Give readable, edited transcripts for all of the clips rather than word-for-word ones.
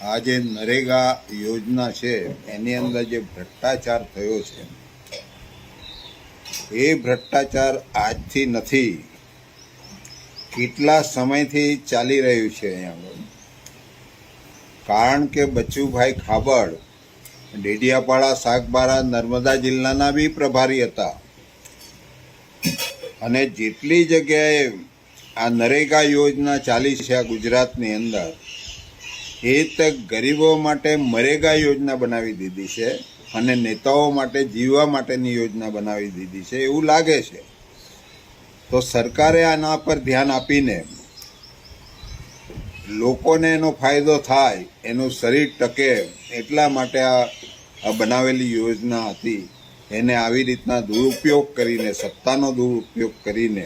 આ જે નરેગા યોજના છે એની અંદર જે ભ્રષ્ટાચાર થયો છે એ ભ્રષ્ટાચાર આજથી નથી, કેટલા સમયથી ચાલી રહ્યું છે અહીંયા આગળ. કારણ કે બચુભાઈ ખાબડ ડેડિયાપાડા સાગબારા નર્મદા જિલ્લાના બી પ્રભારી હતા અને જેટલી જગ્યાએ આ નરેગા યોજના ચાલી છે આ ગુજરાતની અંદર, એ તો ગરીબો માટે મરેગા યોજના બનાવી દીધી છે અને નેતાઓ માટે જીવવા માટેની યોજના બનાવી દીધી છે એવું લાગે છે. તો સરકારે આના પર ધ્યાન આપીને લોકોને એનો ફાયદો થાય, એનું શરીર ટકે એટલા માટે આ બનાવેલી યોજના હતી. એને આવી રીતના દુરુપયોગ કરીને, સત્તાનો દુરુપયોગ કરીને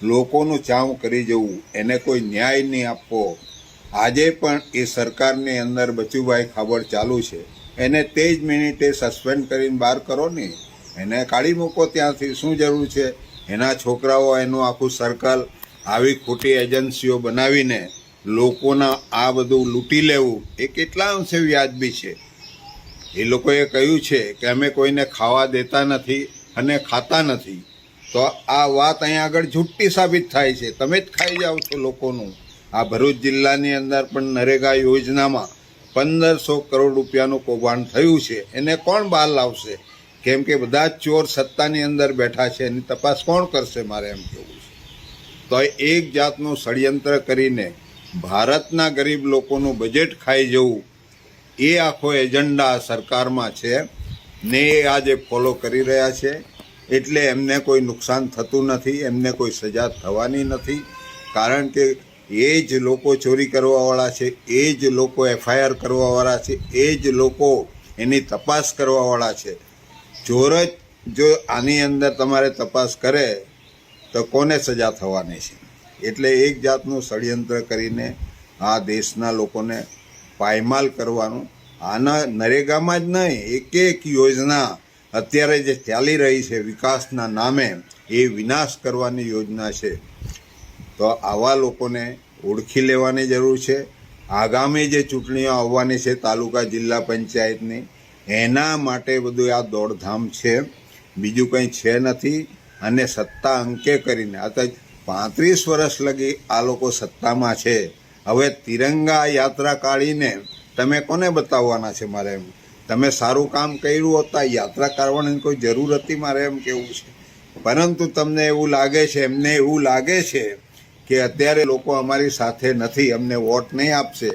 લોકોનું ચાવ કરી જવું, એને કોઈ ન્યાય નહીં આપવો. આજે પણ એ સરકારની અંદર બચુભાઈ ખાબડ ચાલુ છે, એને તે જ મિનિટે સસ્પેન્ડ કરીને બહાર કરો ને, એને કાઢી મૂકો ત્યાંથી. શું જરૂર છે? એના છોકરાઓ, એનું આખું સર્કલ આવી ખોટી એજન્સીઓ બનાવીને લોકોના આ બધું લૂંટી લેવું એ કેટલા અંશે વ્યાજબી છે? એ લોકોએ કહ્યું છે કે અમે કોઈને ખાવા દેતા નથી અને ખાતા નથી. તો આ વાત અહીંયા આગળ જુઠ્ઠી સાબિત થાય છે. તમે જ ખાઈ જાઓ છો લોકોનું. આ ભરૂચ જિલ્લાની અંદર પણ નરેગા યોજનામાં 1500 કરોડ રૂપિયાનું કૌભાંડ થયું છે. એને કોણ બહાર લાવશે? કેમ કે બધા જ ચોર સત્તાની અંદર બેઠા છે, એની તપાસ કોણ કરશે? મારે એમ કહેવું છે. તો એક જાતનું ષડયંત્ર કરીને ભારતના ગરીબ લોકોનું બજેટ ખાઈ જવું, એ આખો એજન્ડા સરકારમાં છે ને એ આજે ફોલો કરી રહ્યા છે. એટલે એમને કોઈ નુકસાન થતું નથી, એમને કોઈ સજા થવાની નથી. કારણ કે એ જ લોકો ચોરી કરવાવાળા છે, એ જ લોકો FIR કરવાવાળા છે, એ જ લોકો એની તપાસ કરવાવાળા છે. ચોર જ જો આની અંદર તમારે તપાસ કરે તો કોને સજા થવાની છે? એટલે એક જાતનું ષડયંત્ર કરીને આ દેશના લોકોને પાયમાલ કરવાનું. આના નરેગામાં જ નહીં, એક યોજના અત્યારે જે ચાલી રહી છે વિકાસના નામે, એ વિનાશ કરવાની યોજના છે. તો આવા લોકોને ઓળખી લેવાની જરૂર છે. આગામી જે ચૂંટણીઓ આવવાની છે તાલુકા જિલ્લા પંચાયતની, એના માટે બધું આ દોડધામ છે, બીજું કંઈ છે નથી. અને સત્તા અંકે કરીને આ તો 35 વર્ષ લગી આ લોકો સત્તામાં છે. હવે તિરંગા યાત્રા કાઢીને તમે કોને બતાવવાના છે? મારે એમ, તમે સારું કામ કર્યું હોત, યાત્રા કાઢવાની કોઈ જરૂર હતી? મારે એમ કહેવું છે. પરંતુ તમને એવું લાગે છે, એમને એવું લાગે છે કે અત્યારે લોકો અમારી સાથે નથી, અમને વોટ નહીં આપશે.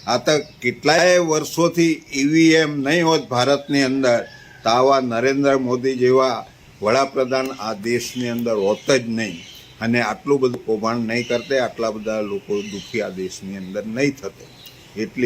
આ તો કેટલાય વર્ષોથી EVM નહીં હોત ભારતની અંદર, તો આવા નરેન્દ્ર મોદી જેવા વડાપ્રધાન આ દેશની અંદર હોત જ નહીં, અને આટલું બધું કૌભાંડ નહીં કરતે, આટલા બધા લોકો દુઃખી આ દેશની અંદર નહીં થતે. એટલી